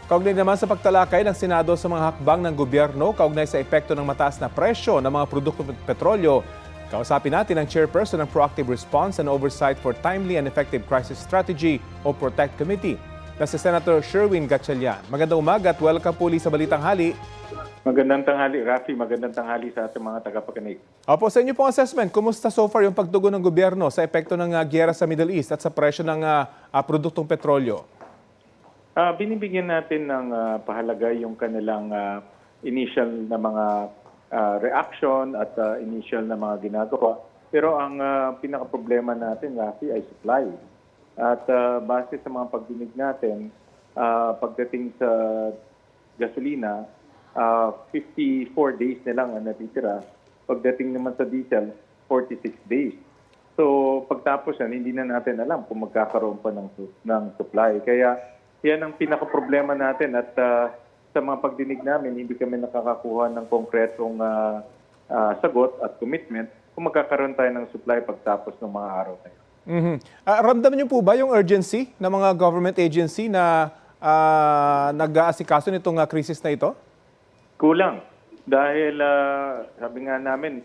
Kaugnay naman sa pagtalakay ng Senado sa mga hakbang ng gobyerno kaugnay sa epekto ng mataas na presyo ng mga produktong petrolyo, kausapin natin ang chairperson ng Proactive Response and Oversight for Timely and Effective Crisis Strategy o PROTECT Committee na si Senator Sherwin Gatchalian. Magandang umaga at welcome po sa Balitang Hali. Magandang tanghali, Rafi. Magandang tanghali sa ating mga tagapakinig. Opo, sa inyo pong assessment, kumusta so far yung pagtugon ng gobyerno sa epekto ng giyera sa Middle East at sa presyo ng produktong petrolyo? Binibigyan natin ng pahalaga yung kanilang initial na mga reaction at initial na mga ginagawa. Pero ang pinaka-problema natin, Rafi, ay supply. At base sa mga pagdinig natin, pagdating sa gasolina, 54 days na lang ang natitira. Pagdating naman sa diesel, 46 days. So pagtapos yan, hindi na natin alam kung magkakaroon pa ng supply. Kaya yan ang pinaka-problema natin at sa mga pagdinig namin, hindi kami nakakakuha ng konkretong sagot at commitment kung magkakaroon tayo ng supply pagtapos ng mga araw na yun. Ramdam niyo po ba yung urgency ng mga government agency na nag-aasikaso nitong krisis na ito? Kulang. Dahil sabi nga namin,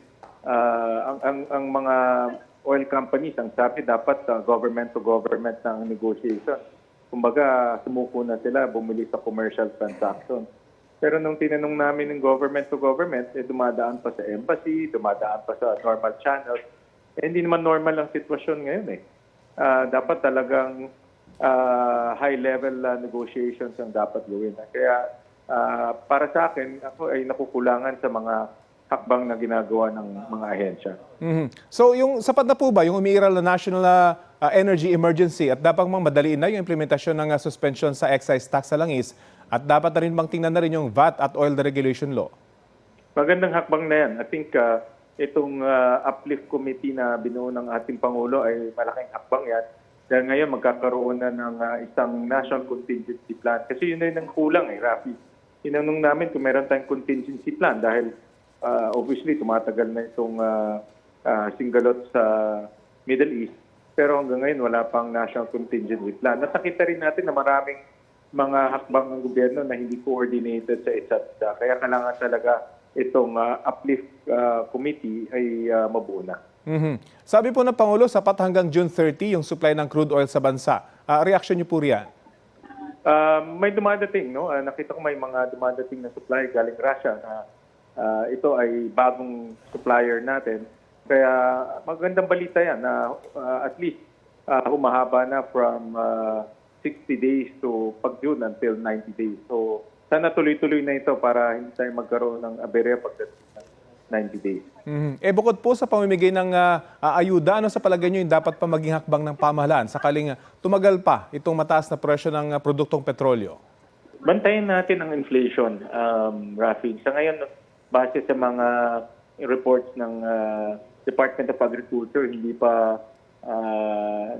ang mga oil companies, ang sabi dapat government to government ng negotiation. Kumbaga, sumuko na sila, bumili sa commercial transaction. Pero nung tinanong namin ng government to government, dumadaan pa sa embassy, dumadaan pa sa normal channels. Hindi naman normal ang sitwasyon ngayon eh. Dapat talagang high-level negotiations ang dapat gawin. Kaya para sa akin, ako ay nakukulangan sa mga hakbang na ginagawa ng mga ahensya. So yung sapat na po ba yung umiiral na national energy emergency at dapat mang madaliin na yung implementasyon ng suspension sa excise tax sa langis at dapat na rin bang tingnan na rin yung VAT at oil deregulation law? Magandang hakbang na yan. I think itong uplift committee na binuo ng ating Pangulo ay malaking hakbang yan. Dahil ngayon magkakaroon na ng isang national contingency plan. Kasi yun na yung kulang eh, Rafi. Tinanong namin kung meron tayong contingency plan dahil obviously tumatagal na itong singgalot sa Middle East. Pero hanggang ngayon wala pang national contingency plan. Nakita rin natin na maraming mga hakbang ng gobyerno na hindi coordinated sa isa't isa. Kaya kailangan talaga itong uplift committee ay mabuo na. Sabi po ng Pangulo, sapat hanggang June 30 yung supply ng crude oil sa bansa. Reaction niyo po riyan? May dumadating, no? Nakita ko may mga dumadating na supply galing Russia na ito ay bagong supplier natin. Kaya magandang balita yan na at least humahaba na from 60 days to pag-June until 90 days. So sana tuloy-tuloy na ito para hindi tayo magkaroon ng aberya pagdating ng 90 days. Bukod po sa pamimigay ng ayuda, ano sa palagay nyo yung dapat pa maging hakbang ng pamahalaan sakaling tumagal pa itong mataas na presyo ng produktong petrolyo? Bantayan natin ang inflation, Rafi. Sa ngayon, base sa mga reports ng Department of Agriculture, hindi pa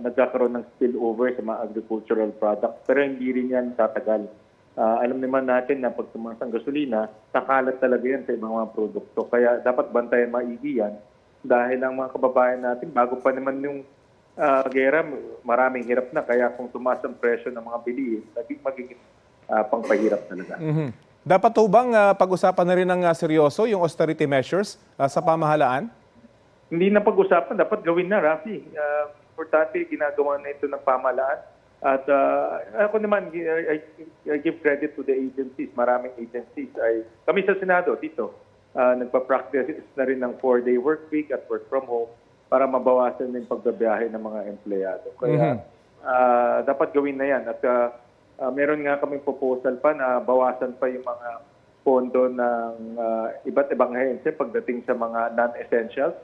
nagkakaroon ng spillover sa mga agricultural products. Pero hindi rin yan tatagal. Alam naman natin na pag tumaas ang gasolina, nakalat talaga yan sa ibang mga produkto. Kaya dapat bantayan maigi yan. Dahil ang mga kababayan natin, bago pa naman yung gera, maraming hirap na. Kaya kung tumaas ang presyo ng mga bilihin, magiging pangpahirap talaga. Dapat po bang pag-usapan na rin ng seryoso yung austerity measures sa pamahalaan? Hindi na pag-usapan, dapat gawin na, Rafi. Importante, ginagawa na ito ng pamahalaan. At ako naman, I give credit to the agencies, maraming agencies. Kami sa Senado, dito, nagpa-practice na rin ng 4-day work week at work from home para mabawasan na yung pagbabiyahe ng mga empleyado. Kaya dapat gawin na yan. At meron nga kaming proposal pa na bawasan pa yung mga pondo ng iba't ibang ahensya pagdating sa mga non-essentials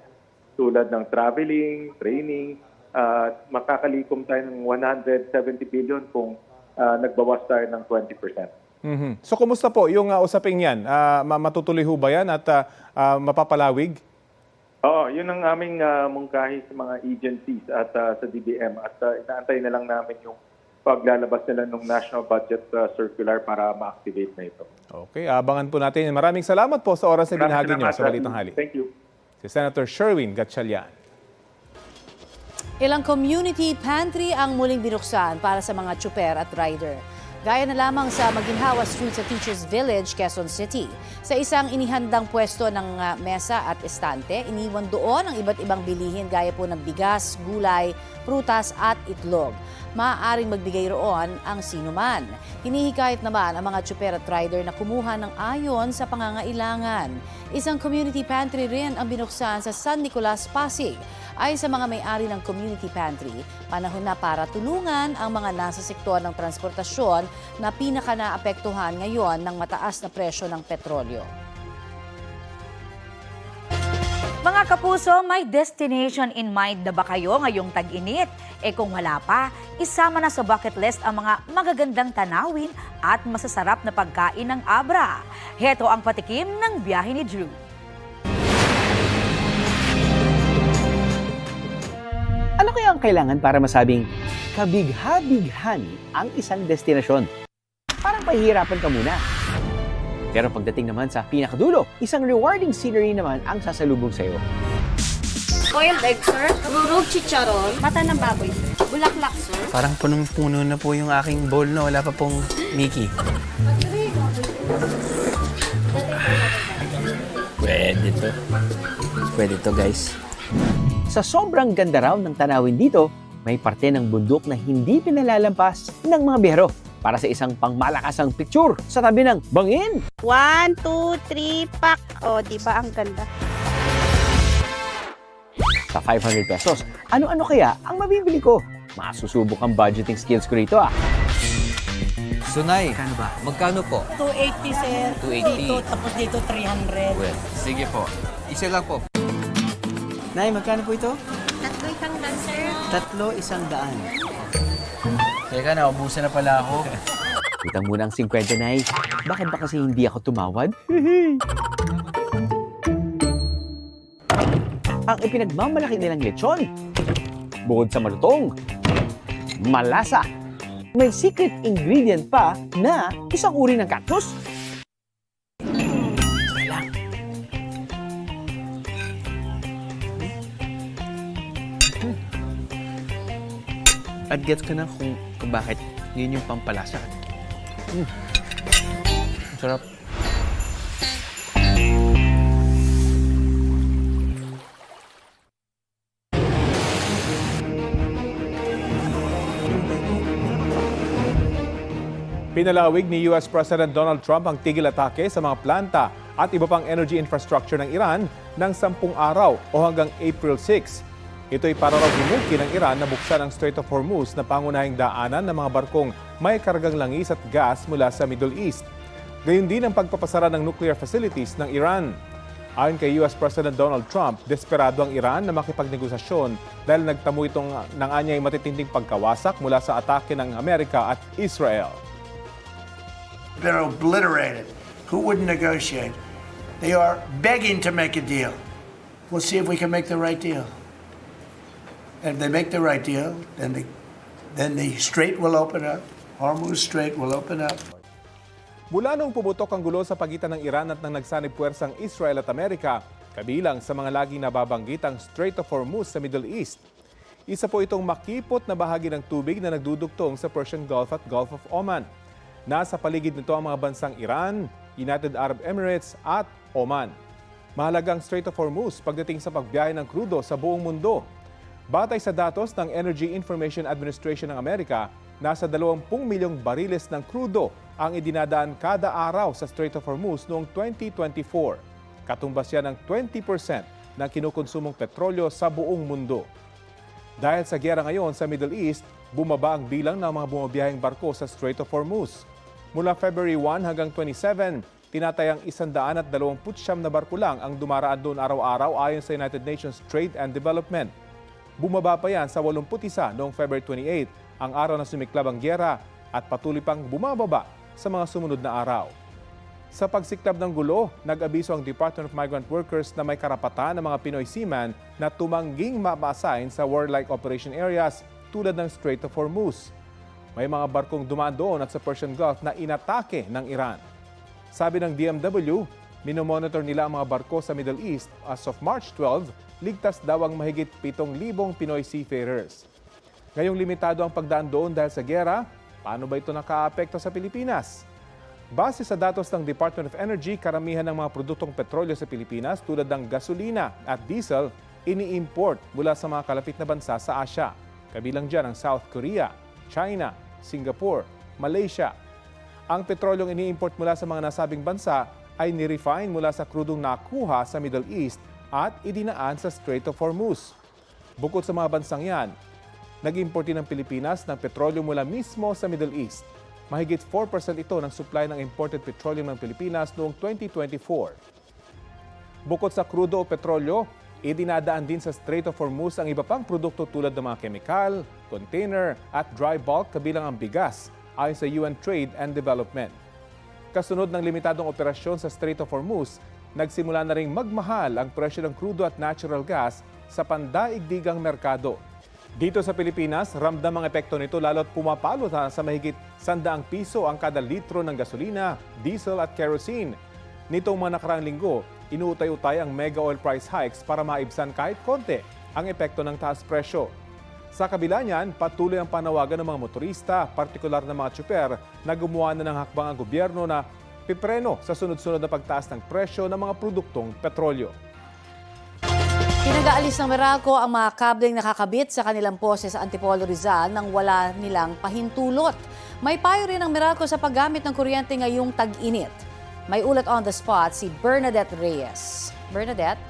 tulad ng traveling, training. Makakalikom tayo ng 170 billion kung nagbawas tayo ng 20%. So kumusta po yung usaping yan? Matutuloy ho ba yan at mapapalawig? Oo, yun ang aming mungkahi sa mga agencies at sa DBM. At inaantay na lang namin yung paglalabas nila ng National Budget Circular para ma-activate na ito. Okay, abangan po natin. Maraming salamat po sa oras na binahagi niyo sa Balitang Hali. Thank you. Si Senator Sherwin Gatchalian. Ilang community pantry ang muling binuksan para sa mga tsuper at rider. Gaya na lamang sa Maginhawa Street sa Teachers Village, Quezon City. Sa isang inihandang pwesto ng mesa at estante, iniwan doon ang iba't ibang bilihin gaya po ng bigas, gulay, prutas at itlog. Maaaring magbigay roon ang sinuman. Hinihikayat naman ang mga tsuper at rider na kumuha ng ayon sa pangangailangan. Isang community pantry rin ang binuksan sa San Nicolas, Pasig. Ay sa mga may-ari ng community pantry, panahon na para tulungan ang mga nasa sektor ng transportasyon na pinaka-naapektuhan ngayon ng mataas na presyo ng petrolyo. Mga kapuso, may destination in mind na ba kayo ngayong tag-init? Kung wala pa, isama na sa bucket list ang mga magagandang tanawin at masasarap na pagkain ng Abra. Heto ang patikim ng biyahe ni Drew. Ano kaya ang kailangan para masabing kabigha-bighani ang isang destinasyon? Parang pahihirapan ka muna. Pero pagdating naman sa pinakadulo, isang rewarding scenery naman ang sasalubong sa'yo. Boiled egg, sir. Rurog chicharon. Mata ng baboy, sir. Bulaklak, sir. Parang punong-puno na po yung aking bowl na wala pa pong Mickey. Pwede to. Pwede to, guys. Sa sobrang ganda raw ng tanawin dito, may parte ng bundok na hindi pinalalampas ng mga biyahero para sa isang pangmalakasang picture sa tabi ng bangin. 1, 2, 3, pak. O, di ba ang ganda? Sa 500 pesos, ano-ano kaya ang mabibili ko? Masusubok ang budgeting skills ko rito ah. Sunay, magkano po? 280 sir. 280. Dito, tapos dito 300. Well, sige po. Isa lang po. Nay, magkano po ito? Tatlo isang dan, sir. 300. Teka, naubusan na pala ako. Utang muna ang 50 na Bakit ba kasi hindi ako tumawad? Ang ipinagmamalaki nilang lechon, bukod sa malutong, malasa, may secret ingredient pa na isang uri ng cactus. At gets ka na kung bakit yun yung pampalasa. Sarap. Pinalawig ni US President Donald Trump ang tigil atake sa mga planta at iba pang energy infrastructure ng Iran ng 10 araw o hanggang April 6. Ito'y para raw himuki ng Iran na buksan ang Strait of Hormuz na pangunahing daanan ng mga barkong may kargang langis at gas mula sa Middle East. Gayun din ang pagpapasara ng nuclear facilities ng Iran. Ayon kay US President Donald Trump, desperado ang Iran na makipagnegosasyon dahil nagtamo itong ng anyay matitinding pagkawasak mula sa atake ng Amerika at Israel. Been obliterated. Who wouldn't negotiate? They are begging to make a deal. We'll see if we can make the right deal. And if they make the right deal, then the strait will open up. Hormuz Strait will open up. Mula nung pumutok ang gulo sa pagitan ng Iran at ng nagsanib puwersang Israel at Amerika, kabilang sa mga laging nababanggit ang Strait of Hormuz sa Middle East. Isa po itong makipot na bahagi ng tubig na nagdudugtong sa Persian Gulf at Gulf of Oman. Nasa paligid nito ang mga bansang Iran, United Arab Emirates at Oman. Mahalagang Strait of Hormuz pagdating sa pagbiyahe ng krudo sa buong mundo. Batay sa datos ng Energy Information Administration ng Amerika, nasa 20 milyong bariles ng krudo ang idinadaan kada araw sa Strait of Hormuz noong 2024. Katumbas yan ng 20% ng kinukonsumong petrolyo sa buong mundo. Dahil sa giyera ngayon sa Middle East, bumaba ang bilang ng mga bumabiyaheng barko sa Strait of Hormuz. Mula February 1 hanggang 27, tinatayang 129 na barko lang ang dumaraan doon araw-araw ayon sa United Nations Trade and Development. Bumaba pa yan sa 81 noong February 28, ang araw na sumiklab ang giyera at patuloy pang bumababa sa mga sumunod na araw. Sa pagsiklab ng gulo, nag-abiso ang Department of Migrant Workers na may karapatan ng mga Pinoy seaman na tumangging ma-assign sa warlike operation areas tulad ng Strait of Hormuz. May mga barkong dumaan doon at sa Persian Gulf na inatake ng Iran. Sabi ng DMW, minomonitor nila ang mga barko sa Middle East. As of March 12, ligtas daw ang mahigit 7,000 Pinoy seafarers. Ngayong limitado ang pagdaan doon dahil sa gera, Paano ba ito nakaapekto sa Pilipinas? Base sa datos ng Department of Energy, karamihan ng mga produktong petrolyo sa Pilipinas tulad ng gasolina at diesel, ini-import mula sa mga kalapit na bansa sa Asia. Kabilang dyan ang South Korea, China, Singapore, Malaysia. Ang petrolyong ini-import mula sa mga nasabing bansa ay nirefine mula sa krudong nakuha sa Middle East at idinaan sa Strait of Hormuz. Bukod sa mga bansang yan, nag-import din ng Pilipinas ng petrolyo mula mismo sa Middle East. Mahigit 4% ito ng supply ng imported petroleum ng Pilipinas noong 2024. Bukod sa krudo o petrolyo, idinadaan din sa Strait of Hormuz ang iba pang produkto tulad ng mga chemical, container at dry bulk kabilang ang bigas ayon sa UN Trade and Development. Kasunod ng limitadong operasyon sa Strait of Hormuz, nagsimula na ring magmahal ang presyo ng krudo at natural gas sa pandaigdigang merkado. Dito sa Pilipinas, ramdam ang epekto nito lalo't pumapalo sa mahigit 100 piso ang kada litro ng gasolina, diesel at kerosene. Nitong mga nakaraang linggo, inuutay-utay ang mega oil price hikes para maibsan kahit konti ang epekto ng taas presyo. Sa kabila niyan, patuloy ang panawagan ng mga motorista, partikular na mga tsuper, na gumawa na ng hakbang ang gobyerno na pipreno sa sunod-sunod na pagtaas ng presyo ng mga produktong petrolyo. Pinag-aalis ng Meralco ang mga kableng nakakabit sa kanilang pose sa Antipolo Rizal nang wala nilang pahintulot. May payo rin ang Meralco sa paggamit ng kuryente ngayong tag-init. May ulat on the spot si Bernadette Reyes. Bernadette?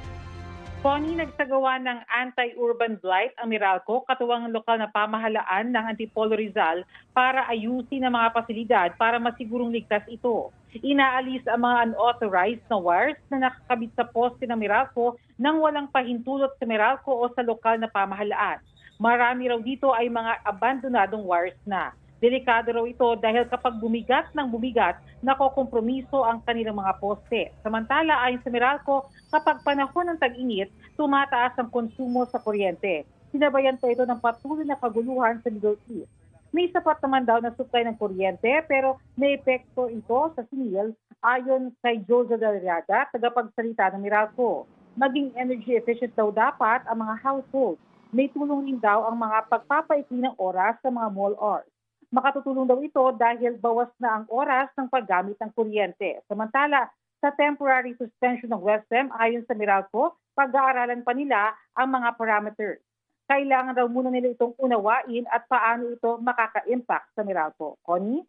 Connie, nagsagawa ng anti-urban blight ang Meralco, katuwang lokal na pamahalaan ng Antipolo Rizal para ayusin ang mga pasilidad para masigurong ligtas ito. Inaalis ang mga unauthorized na wires na nakakabit sa poste ng Meralco nang walang pahintulot sa Meralco o sa lokal na pamahalaan. Marami raw dito ay mga abandonadong wires na. Delikado raw ito dahil kapag bumigat ng bumigat, nakokompromiso ang kanilang mga poste. Samantala, ayon sa Meralco, kapag panahon ng tag-init, tumataas ang konsumo sa kuryente. Sinabayan pa ito ng patuloy na kaguluhan sa Middle East. May sapat naman daw na supply ng kuryente pero may epekto ito sa singil ayon kay Jose Dalriaga, tagapagsalita ng Meralco. Maging energy efficient daw dapat ang mga household. May tulong din daw ang mga pagpapaikli ng oras sa mga mall hours. Makatutulong daw ito dahil bawas na ang oras ng paggamit ng kuryente. Samantala, sa temporary suspension ng WESM, ayon sa Meralco, pag-aaralan pa nila ang mga parameters. Kailangan daw muna nila itong unawain at paano ito makaka-impact sa Meralco. Connie?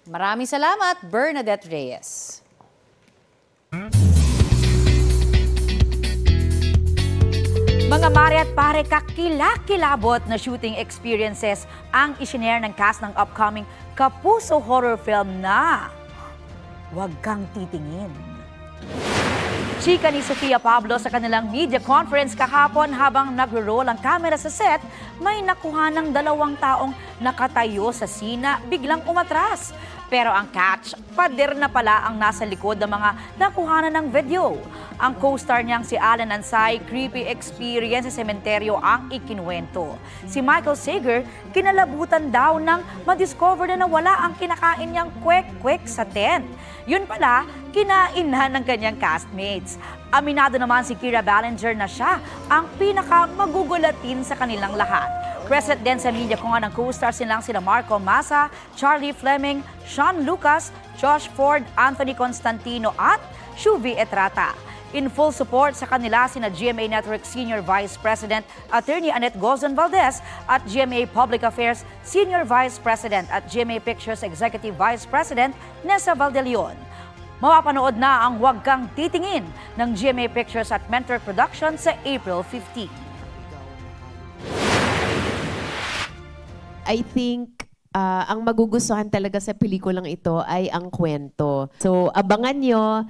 Maraming salamat, Bernadette Reyes. Mga mare at pare, kakilakilabot na shooting experiences ang isinare ng cast ng upcoming Kapuso horror film na Huwag Kang Titingin. Chika ni Sofia Pablo sa kanilang media conference kahapon habang nagro-roll ang camera sa set, may nakuha ng 2 taong nakatayo sa sina biglang umatras. Pero ang catch, pader na pala ang nasa likod ng mga nakuhanan ng video. Ang co-star niyang si Alan Ansay, creepy experience sa sementeryo ang ikinuwento. Si Michael Sager, kinalabutan daw nang madiscover na nawala ang kinakain niyang kwek-kwek sa tent. Yun pala, kinain na ng kanyang castmates. Aminado naman si Kira Ballinger na siya ang pinaka-magugulatin sa kanilang lahat. Present din sa media kung ng co-stars nilang sila Marco Massa, Charlie Fleming, Sean Lucas, Josh Ford, Anthony Constantino at Shuvi Etrata. In full support sa kanila sina GMA Network Senior Vice President Attorney Annette Gozon Valdez at GMA Public Affairs Senior Vice President at GMA Pictures Executive Vice President Nessa Valdelion. Mapapanood na ang Huwag Kang Titingin ng GMA Pictures at Mentor Productions sa April 15. I think ang magugustuhan talaga sa pelikulang ito ay ang kwento. So abangan nyo,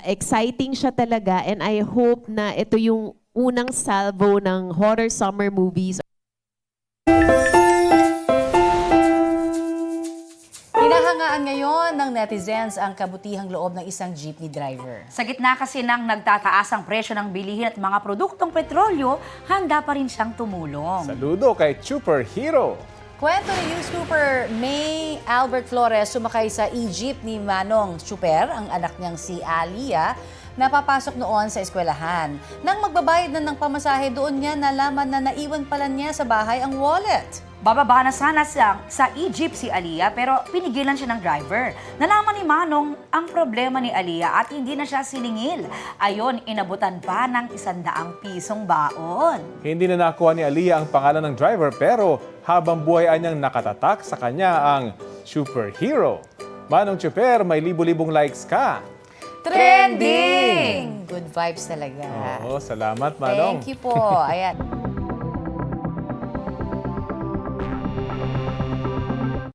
exciting siya talaga and I hope na ito yung unang salvo ng horror summer movies. Hinahangaan ngayon ng netizens ang kabutihang loob ng isang jeepney driver. Sa gitna kasi ng nagtataas ang presyo ng bilihin at mga produktong petrolyo, handa pa rin siyang tumulong. Saludo kay Super Hero! Kwento ni News Trooper May Albert Flores sumakay sa e-jeep ni Manong Super, ang anak niyang si Alia, na papasok noon sa eskwelahan. Nang magbabayad na ng pamasahe doon niya, nalaman na naiwan pala niya sa bahay ang wallet. Bababa na sana sa Egypt si Aliyah pero pinigilan siya ng driver. Nalaman ni Manong ang problema ni Aliyah at hindi na siya siningil. Ayon, inabutan pa ng 100 pisong baon. Hindi na nakuha ni Aliyah ang pangalan ng driver pero habang buhay anyang nakatatak sa kanya ang superhero. Manong Chuper, may libo-libong likes ka. Trending! Good vibes talaga. Oo, salamat Manong. Thank you po. Ayan.